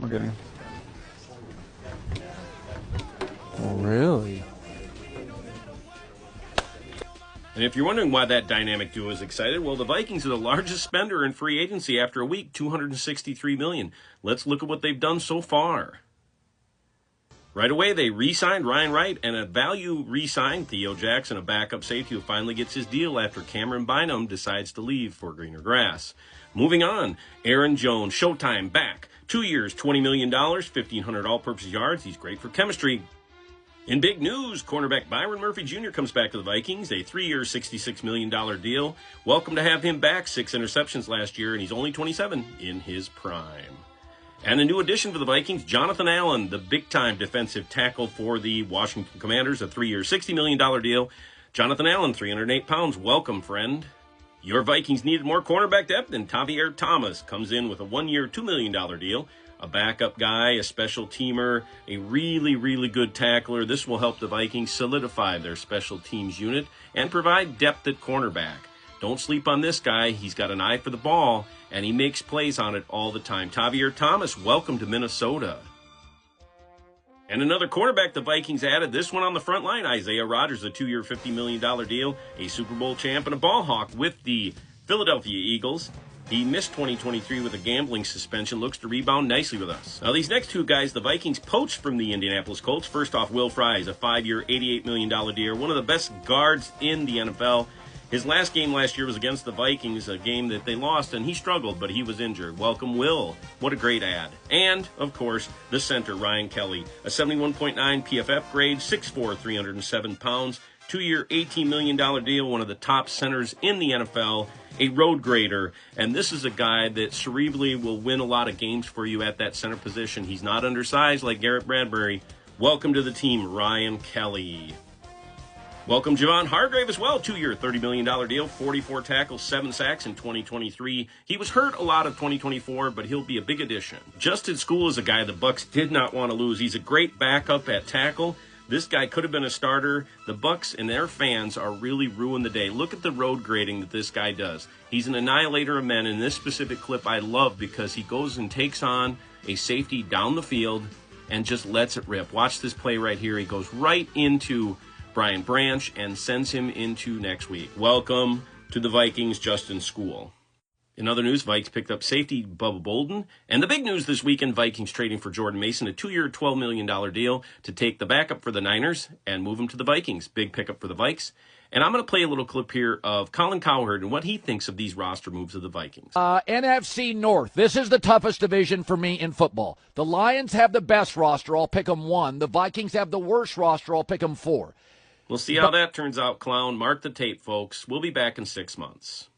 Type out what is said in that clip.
We're getting. Oh, really? And if you're wondering why that dynamic duo is excited, well, the Vikings are the largest spender in free agency after a week, $263 million. Let's look at what they've done so far. Right away, they re-signed Ryan Wright and a value re-signed Theo Jackson, a backup safety who finally gets his deal after Cameron Bynum decides to leave for greener grass. Moving on, Aaron Jones, Showtime, back. 2 years, $20 million, 1,500 all-purpose yards. He's great for chemistry. In big news, cornerback Byron Murphy Jr. comes back to the Vikings, a 3-year, $66 million deal. Welcome to have him back, 6 interceptions last year, and he's only 27 in his prime. And a new addition for the Vikings, Jonathan Allen, the big-time defensive tackle for the Washington Commanders, a 3-year, $60 million deal. Jonathan Allen, 308 pounds. Welcome, friend. Your Vikings needed more cornerback depth, and Javier Thomas comes in with a 1-year, $2 million deal. A backup guy, a special teamer, a really, really good tackler. This will help the Vikings solidify their special teams unit and provide depth at cornerback. Don't sleep on this guy. He's got an eye for the ball, and he makes plays on it all the time. Javier Thomas, welcome to Minnesota. And another cornerback the Vikings added, this one on the front line, Isaiah Rodgers, a 2-year, $50 million deal, a Super Bowl champ and a ball hawk with the Philadelphia Eagles. He missed 2023 with a gambling suspension, looks to rebound nicely with us. Now, these next two guys, the Vikings poached from the Indianapolis Colts. First off, Will Fries, a 5-year, $88 million deal, one of the best guards in the NFL. His last game last year was against the Vikings, a game that they lost, and he struggled, but he was injured. Welcome, Will. What a great ad. And, of course, the center, Ryan Kelly, a 71.9 PFF grade, 6'4", 307 pounds, 2-year, $18 million deal, one of the top centers in the NFL, a road grader, and this is a guy that cerebrally will win a lot of games for you at that center position. He's not undersized like Garrett Bradbury. Welcome to the team, Ryan Kelly. Welcome Javon Hargrave as well, 2-year, $30 million deal, 44 tackles, 7 sacks in 2023. He was hurt a lot of 2024, but he'll be a big addition. Justin School is a guy the Bucs did not want to lose. He's a great backup at tackle. This guy could have been a starter. The Bucs and their fans are really ruining the day. Look at the road grading that this guy does. He's an annihilator of men. In this specific clip I love because he goes and takes on a safety down the field and just lets it rip. Watch this play right here. He goes right into Brian Branch and sends him into next week. Welcome to the Vikings, Justin School. In other news, Vikes picked up safety Bubba Bolden. And the big news this weekend, Vikings trading for Jordan Mason, a 2-year, $12 million deal to take the backup for the Niners and move him to the Vikings. Big pickup for the Vikes. And I'm going to play a little clip here of Colin Cowherd and what he thinks of these roster moves of the Vikings. NFC North. This is the toughest division for me in football. The Lions have the best roster. I'll pick them 1. The Vikings have the worst roster. I'll pick them 4. We'll see how that turns out, Clown. Mark the tape, folks. We'll be back in 6 months.